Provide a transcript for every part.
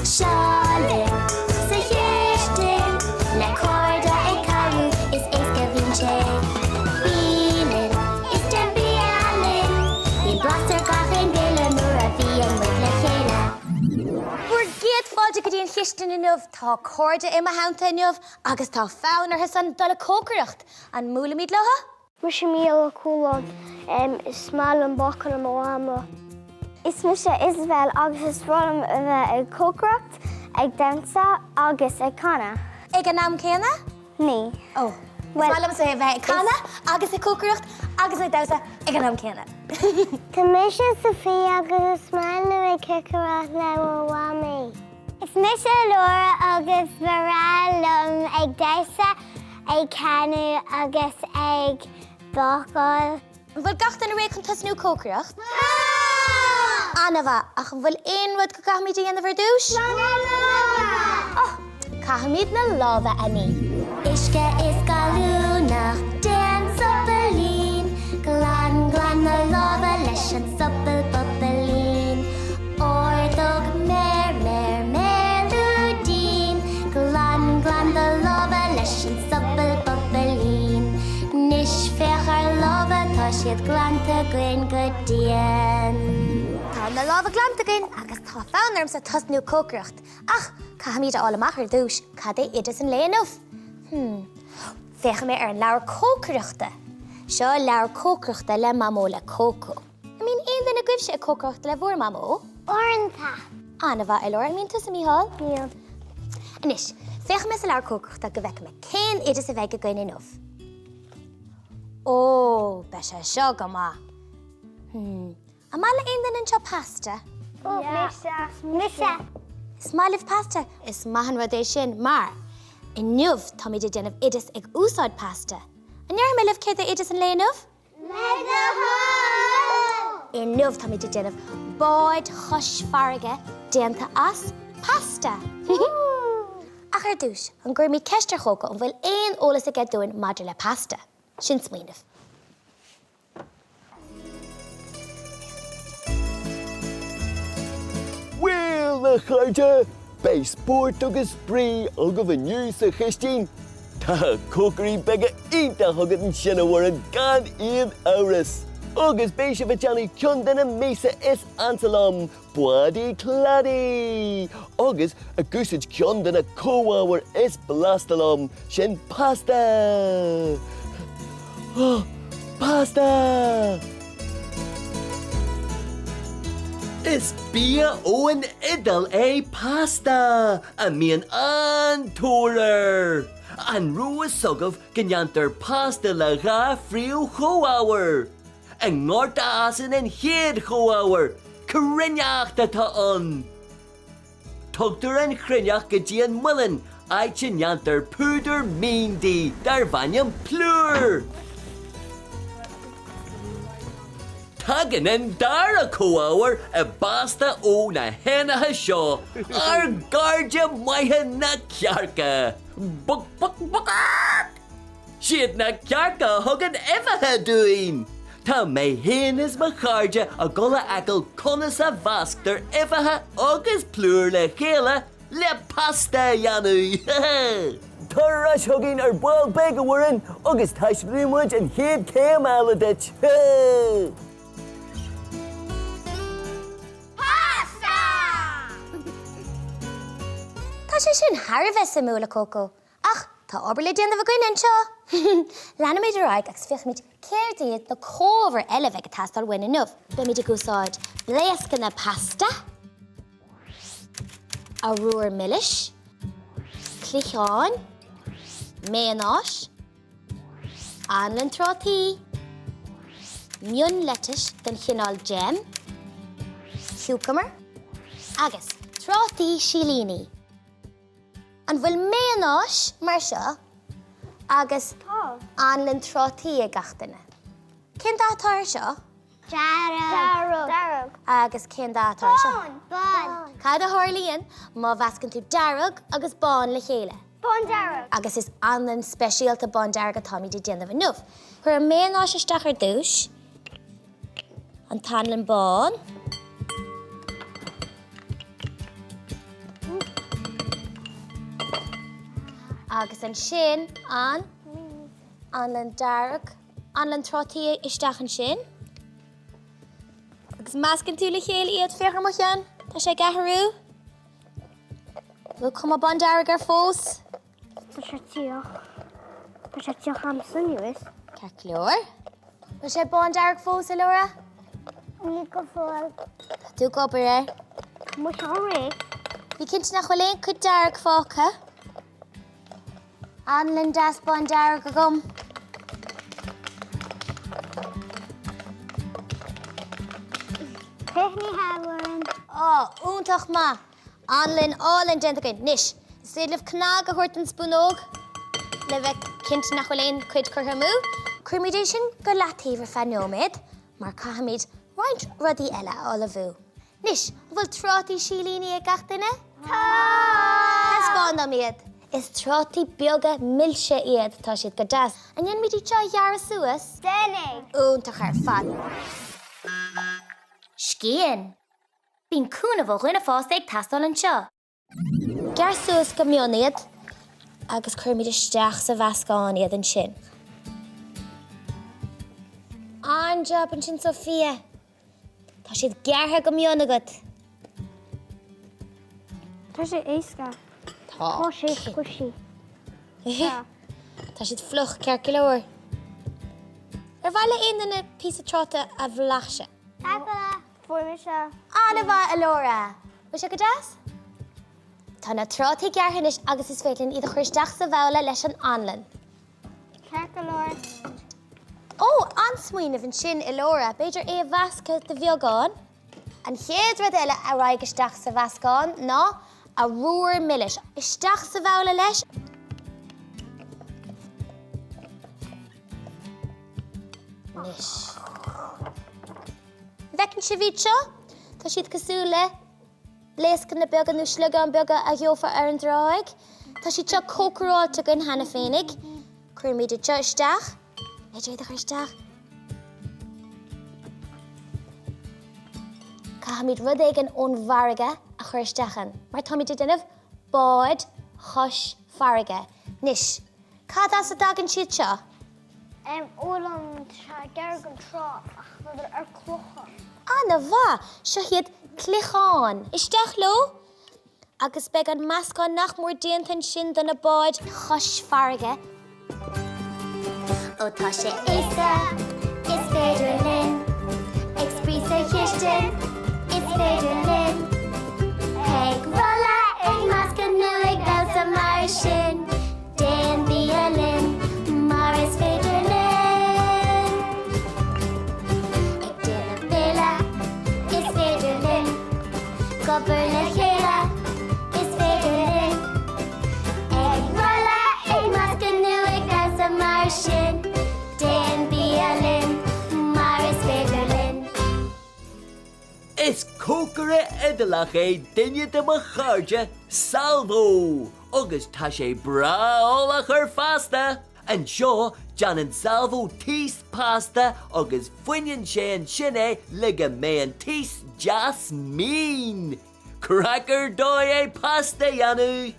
Charlotte, sa Houston, na corda e caru is eisca vince. Bílinn, is den BIA Linn, in blaster gachin villa nura fian with le chéile. We're gyd fáilte go dtíon chiistin inmh tá corda ima hánta inmh agus tá fáin ar san dul cócaireacht an múla míad leha? Mu sé míle cúlán is smáil an bachan am mháama. Is mu sé Isabel agus is rulam a bheith ag cócaireacht, ag dansa agus ag canna. Ag an am céanna? Ní. Oh, smálam sa bheith ag canna agus ag cócaireacht agus ag dansa ag an am céanna. Tá mé sé Sofia agus is smáil na ag cicaracht le bhámaí. Is mu sé Laura agus bharálum ag dansa ag canú agus ag bácail. Bhfuil gachtain a ré chun tasnú cócaireacht? Anna bha, ach bhfuil éon rud go caithmid dhéanamh ar dúis? Oh, caithmid na lábha aní. Isce is galúnach den soppelín, glan glan na lábha leis an soppel boppelín. Ordog melúdín, glan glan na lábha leis an soppel boppelín. Nis fechar lábha tá siad glanta grin go dían. Tá na lábha glanta gin agus tá fánarm sa tasnú cócaireacht. Ach, caithmid a álamach ar dúis, cad é idir an léanamh? Fecha mé ar an leabhar cócaireachta. Seo leabhar cócaireachta le mamó le cócó. I mean, aon duna gcuibh sé cócaireachta le bhór mamó? Orintha. Anna bha e leir, mín tus a míhall? Níl. Anis, fecha mé sa leabhar cócaireachta go bheice me cén idir sa bheith go gaine nómh. Ó, be sé seo go má. Amala aon duna anseo pasta? Misha. Is máilih pasta is maithan rud é sin, mar I nuamh tá muid déanamh idas ag úsáid pasta. A near mé libh céad idas an léanamh? I nuamh tá muid déanamh báid chos farige déanta as pasta. Ach ar dúis, an gur mí ceistar chóca an bhfuil éon ólas a gcead dúin maidir le pasta. Sin smaoinmh. Well, na chaide, bei sport agus sprí aga bh nniu sa cheistín. Tá cócarí bega ínta thugad an sinna war an gan iad áras. Agus bei se bheith teannaí cion dana mésa is ansalam, buadaí cladaí. Agus a gúsid cion dana cóháhar is blastalam, sin pasta. Oh, pasta! Is bia óan idal é pasta a mian antórar. An ruas sogah gynantar pasta le gá friú chóáhar. An ngorta asan an héad chóáhar, crinneachta tá an. Tugtar an chrinneach go dtí an mullin, ag gynantar púdar míndí dar bhainam plúr. Tagan an dara cóáhar a basta ó na henathe seo ar garde maithe na cearca. Buc buc buc! Siad na cearca thugad ifathe dúin. Tá mé héanas mo charde a gola agal conas a vasc tar ifathe agus plúr le chéile le pasta dheanú. Tar ras thuginn ar báil beag a bhfurin agus tais brímuid an chéad céim eile dit. Tá sé sin Harbheith sa múla cócó. Ach, tá obair le déanamh a gcuine anseo. Lena méid aráig agus fiochmid céirdaíad na cóbhar eile bheith go tastal wine nuamh. Be méid gúsáid bléasca na pasta, a ruair millis, clicháin, méanás, anlan trátaí, mion letis den chinál jam, cucumber, agus trátaí sílíní. An bhfuil méanás mar seo agus anlan trátaí a gachtainna. Cén dátar seo? Darug. Agus cén dátar seo? Bon. Cad a tharlaíonn má bhascann tú darug agus bán le chéile. Bon darug. Agus is anlan speisialta bán darug atá míid déanamh nuamh. Chuir méanás isteach ar dúis, an tanlan bán. Agus an sin an anlan darg, anlan trotí isteach an sin. Agus mascan tú le chéal iad fechar mo chean, tá sé gaharú. Bhfuil cum a ban darg ar fós. Tá sé tíoch am sunnius. Ceir cleor. Bhfuil sé ban darg fós, Laura? Ní go fáil. Tú gobar é. Mu ré. Bhí cinnt nach chuléon chud darg fácha. Anlan das ban darg a gom. Techni hawarin. Úntach ma. Anlan álan dentagain. Nis. Séadlah cnag a chuirt an spúnóg. Le bheith cinnt nach chuléon chud curthamú. Cruimiid sin go leathíomh fanóméid, mar caihamid roiint rudí eile á la bhú. Nis, bhfuil trátí sílíní a gach duine? Tá spáin am iad. Is trátí beaga milse iad tá siad go deas. An dhéon míid teo dhear suas? Denny. Úntach ar fad. Scían. Bhín cúna bh chuine fásta ag tastal an seo. Gear suas go mioniad agus chuirmid isteach sa bhascáin iad an sin. An job an sin Sofia. Tá siad geartha go mionagad. Tá sé éisca. Tá. Tá sé squishy. Tá siad fluch ceir leir. Ar bhaile aon na písa tráta a bhlaise. Apple. Fuimi se. Anna bha Alora. Bhí sé go deas? Tá na trátaí gearthanis agus is féitlinn iad a chuirteach sa bhela leis an anlan. Cecolor. An smuoineh an sin Alora, beidir é bhasca de bheagáin. An chéad rud eile a raig isteach sa bhascáin ná a ruair millis. Isteach sa bhela leis. Nis. Bhecinn si bhíd seo, tá siad cosú le léascan na beaga nó slugad an beaga a gheofa ar an dráig. Tá siad seo cócaráilte gan hena fénig. Cruimiid seo isteach. Éidir iad a chuir isteach. Cahamid rud éigean ón bharige a chuir isteachan. Mar táimid duineh báid, chos, farige. Nis, cad as a dagan siad seo? Ólam gargan trá ach bud ar clocha. Anna bha, seo hiad clicháin. Isteach lo? Agus beag an mascáin nach mór déantain sin don na báid, chos, farige. Ó tá sé éasa, is féidir linn. Ag spríosa chiistin, is féidir linn. Ag rolla ag masca nu ag belsa mar sin. Déan BIA LINN, mar is féidir linn. Ag déan na béla, is féidir linn. Gobar na chéile, is féidir linn. Ag rolla ag masca nu ag belsa mar sin. Is cócara idalach é duine de mo cháirde salvo, agus tá sé brála chur fásta. An seo Janan salvo tís pasta agus fuinneann sé an sin é le go mé an tís jasmín. Cracker dói é pasta dhéanú.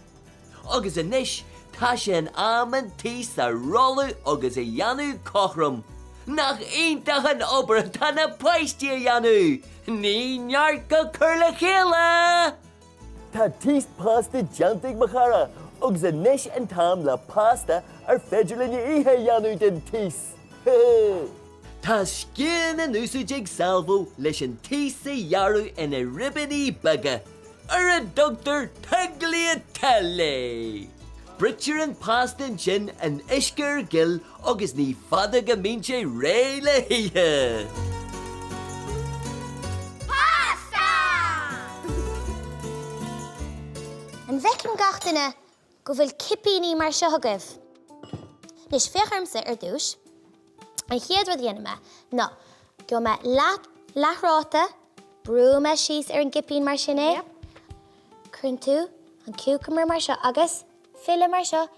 Agus inis tá sé an am tís a rollú agus a dhéanú cochrum. Nach iontach an obair tá na paistí a dhéanú. Ní neart go chur le chéile. Tá tís pasta deantaigh mo chara, agus inis an tam le pasta ar féidir lenne ihe dhéanú den tís. Tá scían an úsáid salvo leis an tís a dhearú ina ribaní baga ar a doctor tagliatelle. Britcher an pasta sin an iscar gil agus ní fada go mín sé ré le hithe. An bhecinn gach duine go bhfuil cipíní mar seo agah. Nis fécharmsa ar dúis, an chéad rud dhéana me. No, go me láthráta, brú me síos ar an cipín mar sin é. Crinn tú an cucumber mar seo agus fila mar seo,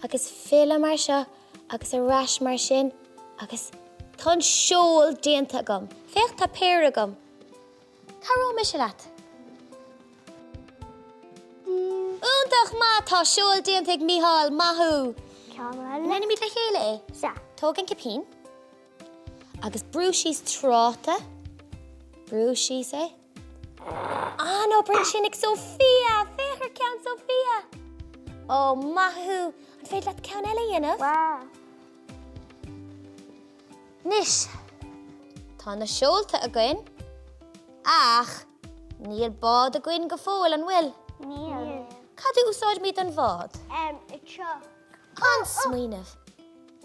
agus fila mar seo, agus a ras mar sin, agus Tá seol déanta agam. Féach tá péir agam. Caró me se leat? Úntach má tá seol déanta ag Mícheál mathú. Lena míad le chéile é? Sa. Tógan cipín. Agus brúsís tráta. Brúsís é? No, bring sin ag Sophia. Féchar ceann Sophia. Ó, mathú. An féad leat ceann eile dhéanamh? Wow. Nis, tá na seolta a gcuin, ach níl bád a gcuin go fóil an bhfuil. Níl. Cad úsáid míad an bhád? I tro. An smaoineh.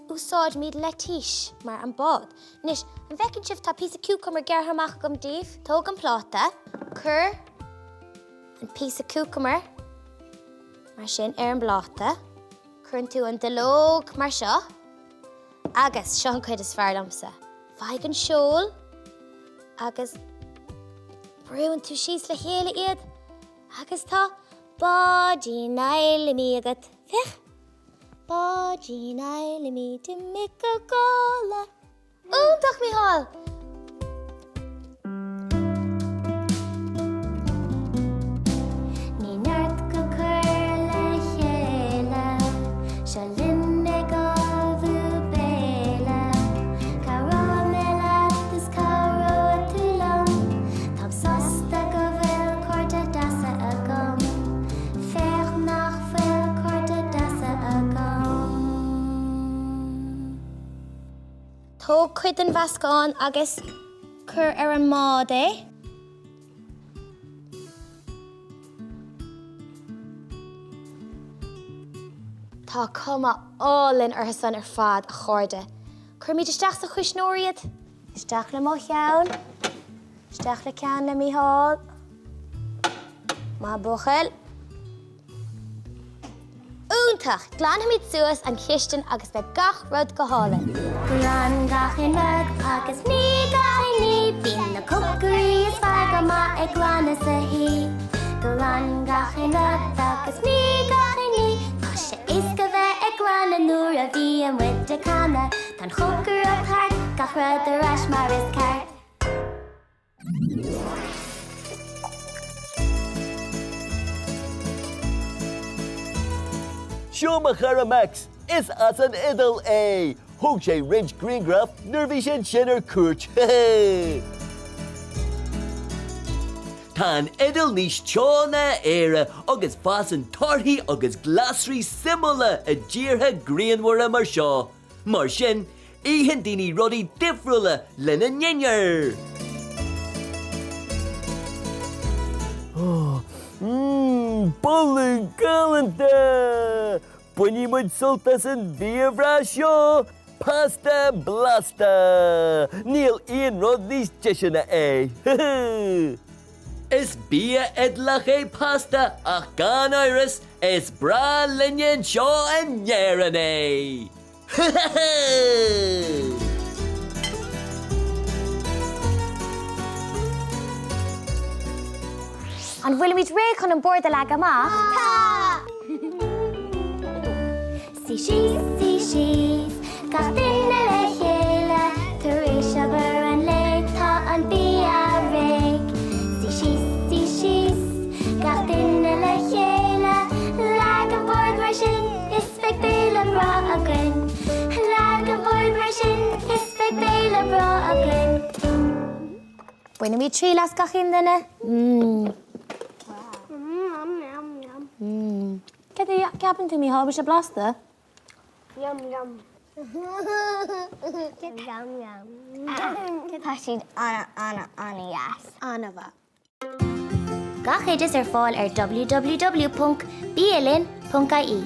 Úsáid míad letíis mar an bád. Nis, an bhecinn sibh tá píosa cucumber gearthamach gom díobh, tóg an pláta, cur an píosa cucumber mar sin an bláta, chun tú an delóg mar seo, agus sean chuid is fearr lamsa. Bhaig an seol, agus brúin tú síos le chéile iad, agus tá bádí naile mí agat. Fech? Bádí naile mí du mic go gála. Úntach Mícheál! Ní neart go cur le chéile, se linn ag ábhú béile. Caró me leat is caró tú lom, tám sosta go bhfuil cuairte dasa agam. Féach nach bhfuil cuairte dasa agam. Tóg chuid an bhascáin agus cur ar an mád é. Tá cuma álinn ar san ar fad a chuirde. Cur míad isteach sa chuisnóiad, isteach le mo cheann, isteach le ceann le Mícheál, má buchail. Úntach, glanhamid suas an chiisten agus be gach rud go hála. Glan gachinag agus ní gachiní, bín na cúcarí is fearr má ag glanna sa hí. Glan gachinag agus ní gachiní, tá sé isca bheith ag glanna nuair a bhí an muid de canna. Tá cúcar a thart gach rud a rais mar is ceart. Sioma chara Max, is as an idol é. Thug sé rinch greengraf, nervhí sin sinar cuairt. Tá an idol níos teána éire agus fas an tarthaí agus glasrí simula a ddíortha grianmhara mar seo. Mar sin, íhan daoine rudaí difriúla lena nginnear. Bowling galanta! Bunímuid sultas an bhíomhrá seo, pasta blasta! Níl íon rud níos deisina é. Is bia edlach é pasta ach gan iris is bra linnean seo an ngearan é. An bhfuil míid réchon an bord a le amach? Tá. Sí síos, gach duine le chéile, tar éis seabar an le tá an BIA réig. Sí síos, gach duine le chéile, lag an bord mar sin, is feag béle bra agan. Lag an bord mar sin, is feag béle bra agan. Buine míid trí las gachin duine? Què happened to me? How was your blaster? Yum, yum. Yum, yum. Tá siad anna, yes. Anava. Gach éidir ar fáil ar www.bialinn.ie.